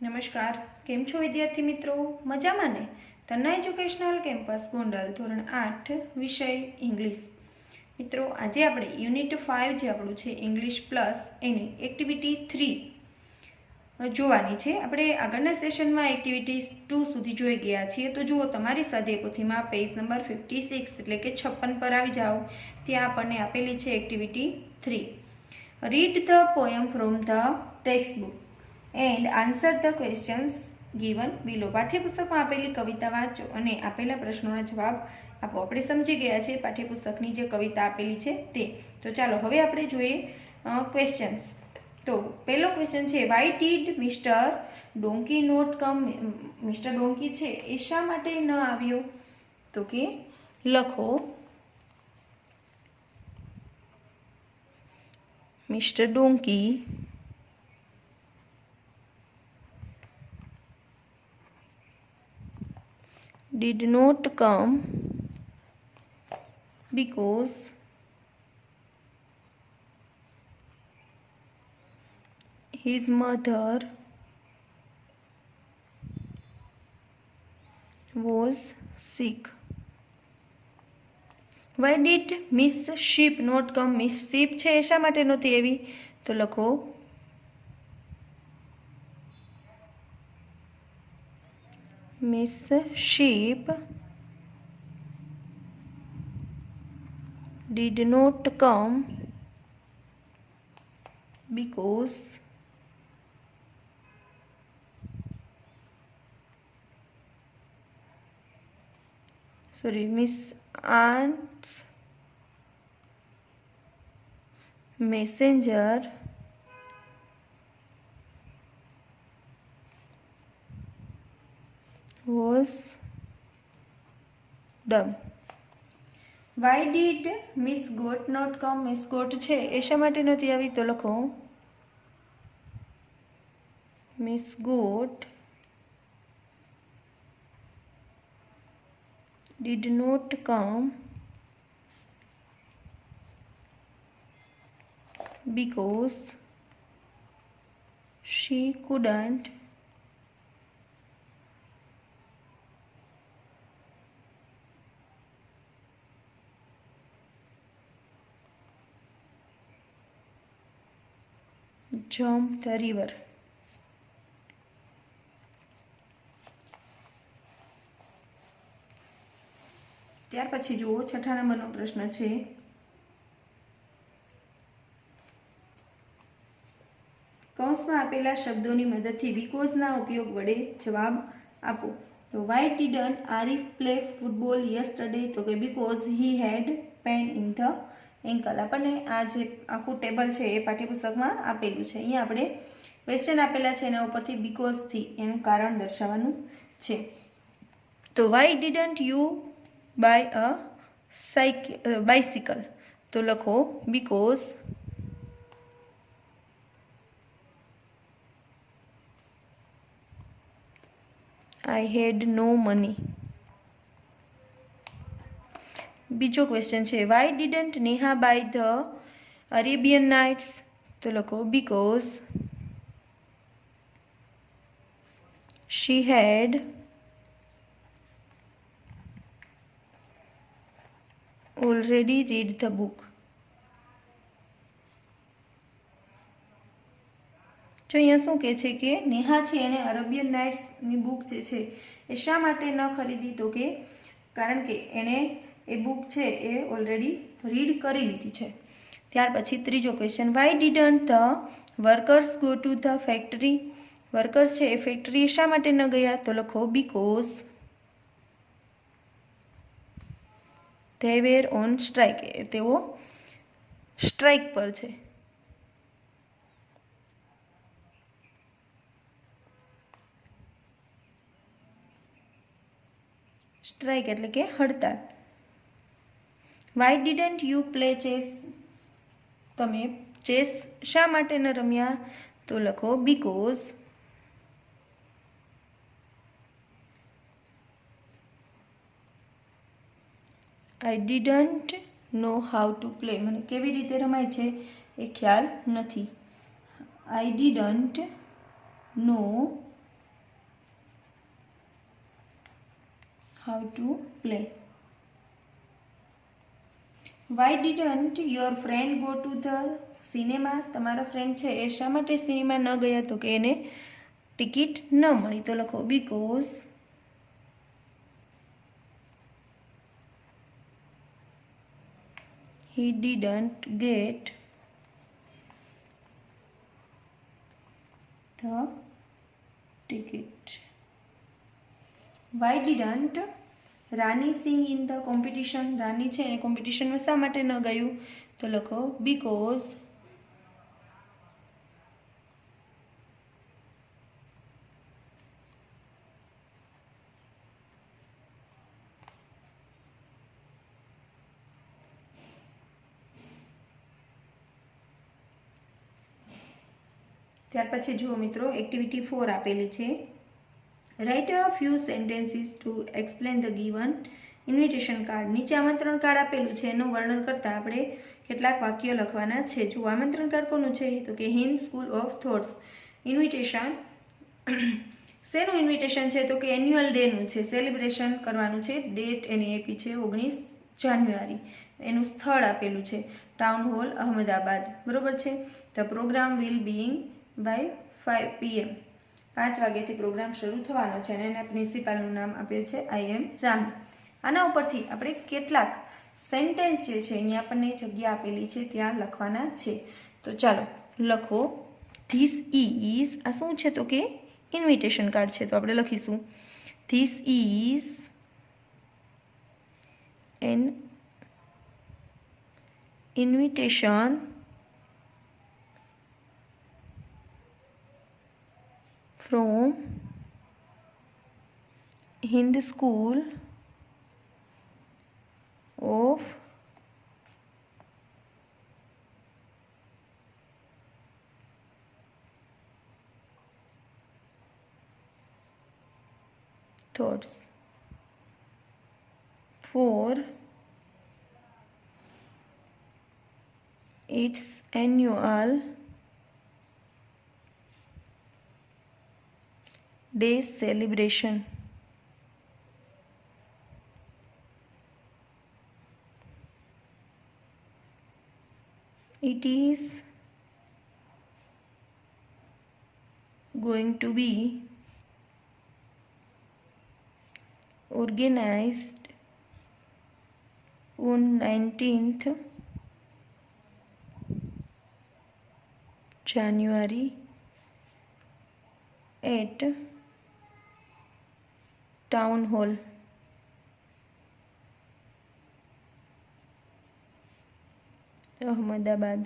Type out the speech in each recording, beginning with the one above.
નમસ્કાર, કેમ છો વિદ્યાર્થી મિત્રો? મજામાં ને? તન્ના એજ્યુકેશનલ કેમ્પસ ગોંડલ ધોરણ 8 વિષય ઇંગ્લિશ. મિત્રો, આજે આપણે યુનિટ 5 જે આપણું છે ઇંગ્લિશ પ્લસ એની એક્ટિવિટી 3 જોવાની છે. આપણે આગળના સેશનમાં એક્ટિવિટી 2 સુધી જોઈ ગયા છીએ. તો જુઓ, તમારી સ્વાધ્યાય પોથીમાં પેજ નંબર 56 એટલે કે 56 પર આવી જાઓ. ત્યાં આપણને આપેલી છે activity 3. Read the poem from the text book and answer the questions given below. પાઠ્યપુસ્તકમાં આપેલી કવિતા વાંચો અને આપેલા પ્રશ્નોના જવાબ આપો. આપણે સમજી ગયા છે પાઠ્યપુસ્તકની જે કવિતા આપેલી છે તે. તો ચાલો હવે આપણે જોઈએ ક્વેશ્ચન્સ. તો પહેલો ક્વેશ્ચન છે, why did mister donkey not come. Mister donkey છે એ શા માટે ન આવ્યો? તો કે લખો, mister donkey did not come because his mother was sick. Why did Miss Sheep not come? Miss Sheep છે એ શા માટે નહોતી આવી? તો લખો, Miss Sheep did not come because Miss Aunt's messenger was dumb. Why did Miss Goat not come? Miss Goat છે એ શા માટે નથી આવી? તો લખો, Miss Goat did not come because she couldn't jump the river. ત્યાર પછી જુઓ, છઠ્ઠા નંબરનો પ્રશ્ન છે, કૌંસમાં આપેલા શબ્દોની મદદથી બીકોઝના ઉપયોગ વડે જવાબ આપો. તો why didn't Arif play football yesterday? તો કે because he had pain in the ankle. આપણને આ જે આખું ટેબલ છે એ પાઠ્યપુસ્તકમાં આપેલું છે. અહીંયા આપણે ક્વેશ્ચન આપેલા છે એના ઉપરથી બીકોઝથી એનું કારણ દર્શાવવાનું છે. તો why didn't you buy a bicycle? તો લખો, because I had no money. બીજો ક્વેશ્ચન છે, why didn't Neha buy the Arabian nights? તો લખો, because she had already read the book. જો અહીંયા શું કહે છે કે નેહા છે એણે અરેબિયન નાઇટ્સની બુક જે છે એ શા માટે ન ખરીદી? તો કે કારણ કે એણે એ બુક છે એ ઓલરેડી રીડ કરી લીધી છે. ત્યાર પછી ત્રીજો question, why didn't the workers go to the factory? Workers છે એ ફેક્ટરી શા માટે ન ગયા? તો લખો, because they were on strike. તેઓ સ્ટ્રાઇક પર છે. સ્ટ્રાઇક એટલે કે હડતાલ. Why didn't you play chess? તમે ચેસ શા માટે ન રમ્યા? તો લખો, because I didn't know how to play. મને કેવી રીતે રમાય છે એ ખ્યાલ નથી. I didn't know how to play. Why didn't your friend go to the cinema? તમારો ફ્રેન્ડ છે એ શા માટે સિનેમા ન ગયા? તો કે એને ટિકિટ ન મળી. તો લખો because he didn't get the ticket. Why didn't Rani sing in the competition? Rani છે એને કોમ્પિટિશનમાં શા માટે ન ગયું? તો લખો બીકોઝ ત્યાર પછી જુઓ મિત્રો એક્ટિવિટી 4 આપેલી છે. Write a few sentences two explain the given invitation card. નીચે આમંત્રણ કાર્ડ આપેલું છે એનું વર્ણન કરતાં આપણે કેટલાક વાક્યો લખવાના છે. જો આમંત્રણ કાર્ડ કોનું છે? તો કે Hind school of thoughts. Invitation શેનું ઇન્વિટેશન છે? તો કે એન્યુઅલ ડેનું છે, સેલિબ્રેશન કરવાનું છે. ડેટ એની આપી છે 19 જાન્યુઆરી. એનું સ્થળ આપેલું છે ટાઉન હોલ અહમદાબાદ. બરોબર છે. The programme will being by 5 PM. 5 વાગ્યાથી પ્રોગ્રામ શરૂ થવાનો છે અને એના પ્રિન્સિપાલનું નામ આપેલ છે IM રામી. આના ઉપરથી આપણે કેટલાક સેન્ટેન્સ જે છે અહીંયા આપણને જગ્યા આપેલી છે ત્યાં લખવાના છે. તો ચાલો લખો. ધીસ ઇઝ, આ શું છે? તો કે ઇન્વિટેશન કાર્ડ છે. તો આપણે લખીશું this is an invitation from Hind School of Thoughts for its annual day celebration. It is going to be organized on 19th January at Town Hall. Ahmedabad.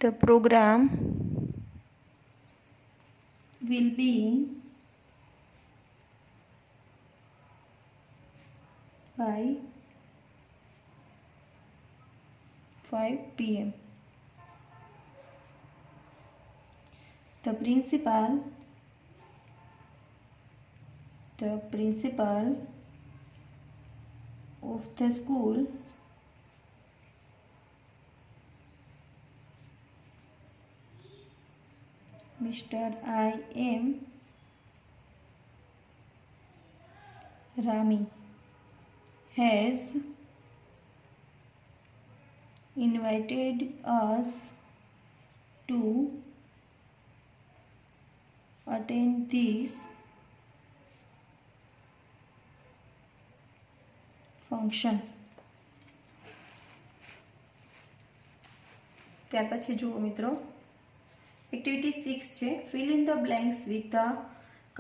The program will be by 5 PM. The principal of the school Mr. IM Rami has invited us to attend this function. ત્યાર પછી જુઓ મિત્રો activity 6 છે. Fill in the blanks with the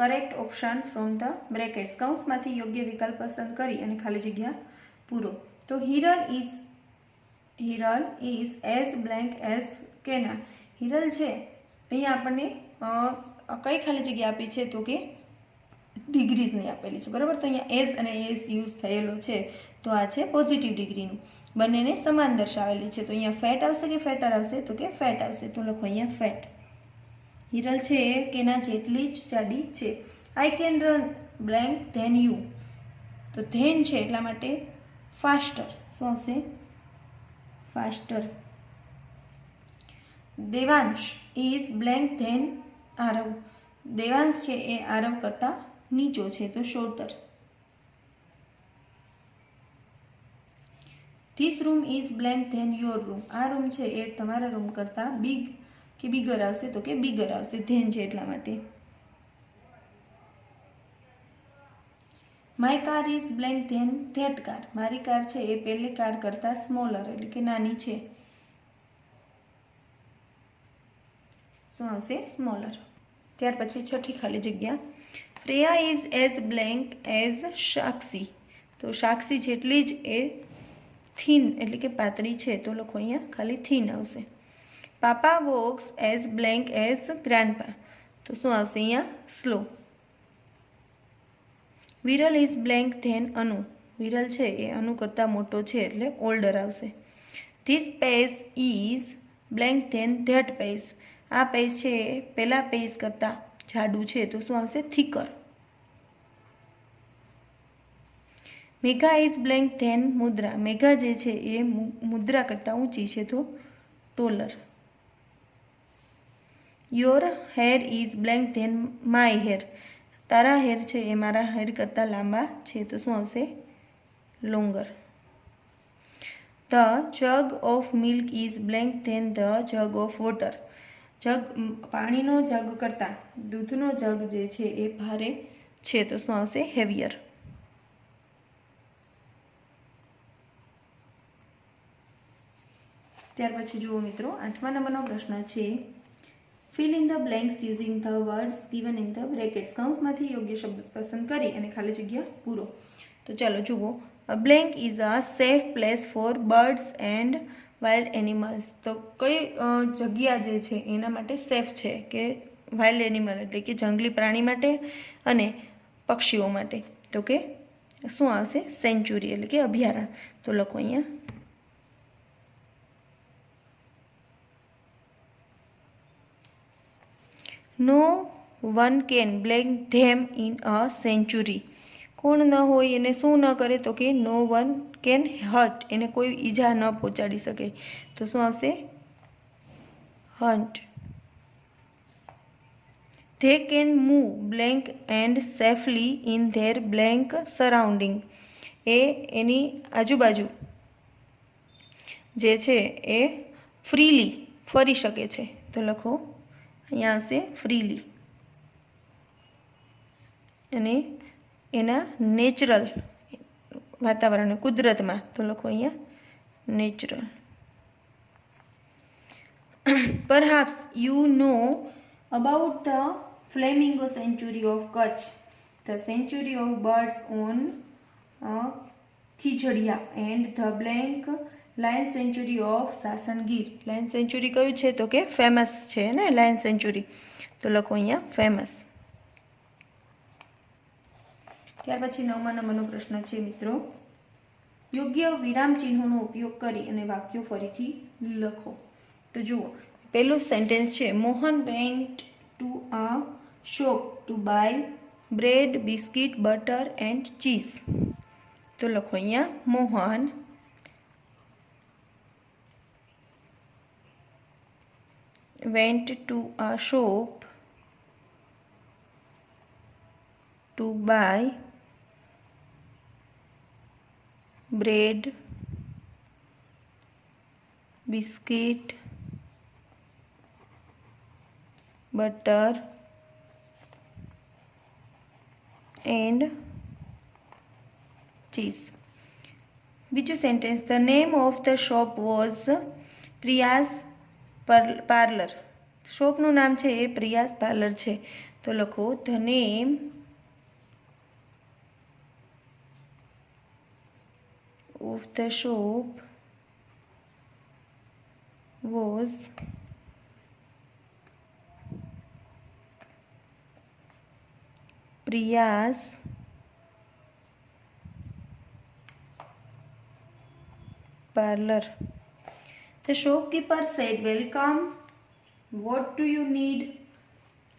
correct option from the brackets. કૌંસમાંથી યોગ્ય વિકલ્પ પસંદ કરી અને ખાલી જગ્યા પૂરો. તો Hiral is as blank as Kena. Hiral છે અહીંયા આપણને કઈ ખાલી જગ્યા આપી છે? તો કે ડિગ્રીઝની આપેલી છે. બરાબર. તો અહીંયા એઝ અને એઝ યુઝ થયેલો છે. તો આ છે પોઝિટિવ ડિગ્રીનું. બંનેને સમાન દર્શાવેલી છે. તો અહીંયા ફેટ આવશે કે ફેટર આવશે? તો કે ફેટ આવશે. તો લખો અહીંયા ફેટ. હિરલ છે એ કેના જેટલી જ જાડી છે. I can run blank than you. તો ધેન છે એટલા માટે ફાસ્ટર. શું આવશે? Faster. Devansh is blank than Aarav. Devansh છે એ આરવ કરતાં નીચો છે તો shorter. This room is blank than your room. આ રૂમ છે એ તમારા રૂમ કરતાં બિગ કે બિગર આવશે તો કે બિગર આવશે, ધેન છે એટલા માટે. My car is blank than that car. મારી કાર છે એ પહેલી કાર કરતાં સ્મોલર એટલે કે નાની છે. શું આવશે? સ્મોલર. ત્યાર પછી છઠ્ઠી ખાલી જગ્યા. Priya is as blank as Sakshi. તો સાક્ષી જેટલી જ એ થીન એટલે કે પાતળી છે તો લખો અહીંયા ખાલી થીન આવશે. Papa walks as blank as grandpa. તો શું આવશે અહીંયા? Slow. Viral is blank than Anu. Viral છે એ અનુ કરતાં મોટો છે એટલે ઓલ્ડર આવશે. This page is blank than that page. આ પેજ છે એ પહેલાં પેજ કરતાં જાડું છે તો શું આવશે? Thicker. Megha is blank than Mudra. Megha જે છે એ મુદ્રા કરતાં ઊંચી છે તો taller. Your hair is blank than my hair. તારા હેર છે એ મારા હેર કરતાં લાંબા છે તો શું આવશે? Longer. The jug of milk is blank than the jug of water. Jug પાણીનો જગ કરતાં દૂધનો જગ જે છે એ ભારે છે તો શું આવશે? હેવિયર. ત્યાર પછી જુઓ મિત્રો 8મા નંબરનો પ્રશ્ન છે fill in the blanks using the words given in the brackets. કૌંસમાંથી યોગ્ય શબ્દ પસંદ કરી અને ખાલી જગ્યા પૂરો. તો ચાલો જુઓ. A blank is a safe place four birds and wild animals. તો કઈ જગ્યા જે છે એના માટે સેફ છે કે વાઇલ્ડ એનિમલ એટલે કે જંગલી પ્રાણી માટે અને પક્ષીઓ માટે? તો કે શું આવશે? સેન્ચુરી એટલે કે અભયારણ્ય. તો લખો અહીંયા no one can blank them in a sanctuary. કોણ ન હોય એને શું ન કરે તો કે નો વન કેન હર્ટ. એને કોઈ ઈજા ન પહોંચાડી શકે તો શું આવશે? Hunt. They can move blank and safely in their blank surrounding. એ એની આજુબાજુ જે છે એ ફ્રીલી ફરી શકે છે તો લખો અહીંયા આવશે ફ્રીલી. અને એના નેચરલ વાતાવરણ કુદરતમાં તો લખો અહીંયા natural. Perhaps you know about the flamingo sanctuary of Kutch. The sanctuary of birds on Khijadiya and the blank lion sanctuary of Sasan Gir. Lion sanctuary કયું છે તો કે ફેમસ છે ને લાયન સેન્ચુરી તો લખો અહીંયા ફેમસ. ત્યાર પછી 9મા નંબરનો પ્રશ્ન છે મિત્રો યોગ્ય વિરામ ચિહ્નોનો ઉપયોગ કરી અને વાક્યો ફરીથી લખો. તો જુઓ પહેલું સેન્ટેન્સ છે Mohan went to a shop to buy bread biscuit butter and cheese. તો લખો અહીંયા Mohan went to a shop to buy bread, biscuit, butter and cheese. બીજું sentence the name of the shop was Priya's parlour. શોપનું નામ છે એ Priya's parlour છે તો લખો the name of the shop was Priya's parlor. The shopkeeper said, welcome. What do you need?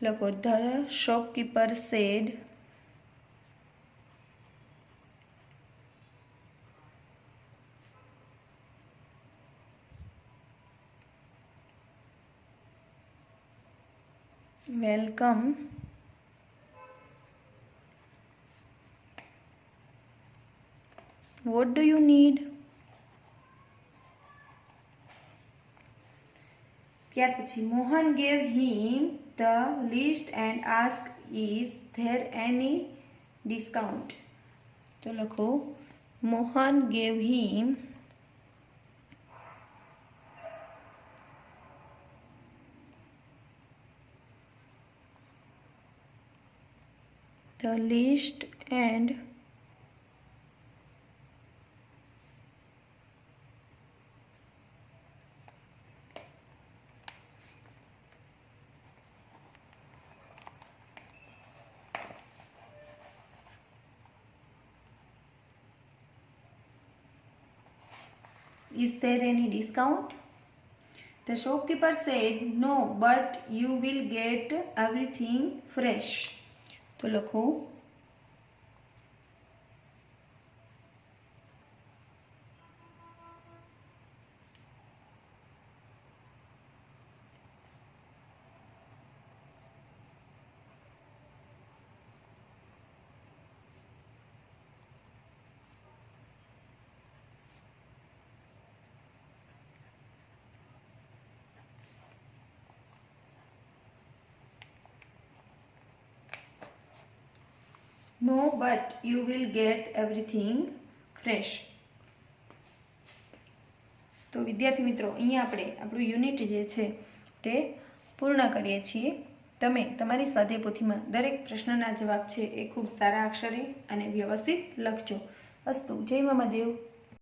લખો the shopkeeper said, welcome. What do you need? ત્યાર પછી Mohan gave him the list and asked, is there any discount? તો લખો Mohan gave him the list and is there any discount? The shopkeeper said, no, but you will get everything fresh. तो लखो No, but you will get everything fresh. તો વિદ્યાર્થી મિત્રો અહીંયા આપણે આપણું unit જે છે તે પૂર્ણ કરીએ છીએ. તમે તમારી સ્વાધ્યાય પોથીમાં દરેક પ્રશ્નના જવાબ છે એ ખૂબ સારા અક્ષરે અને વ્યવસ્થિત લખજો. અસ્તુ. જય મહાદેવ.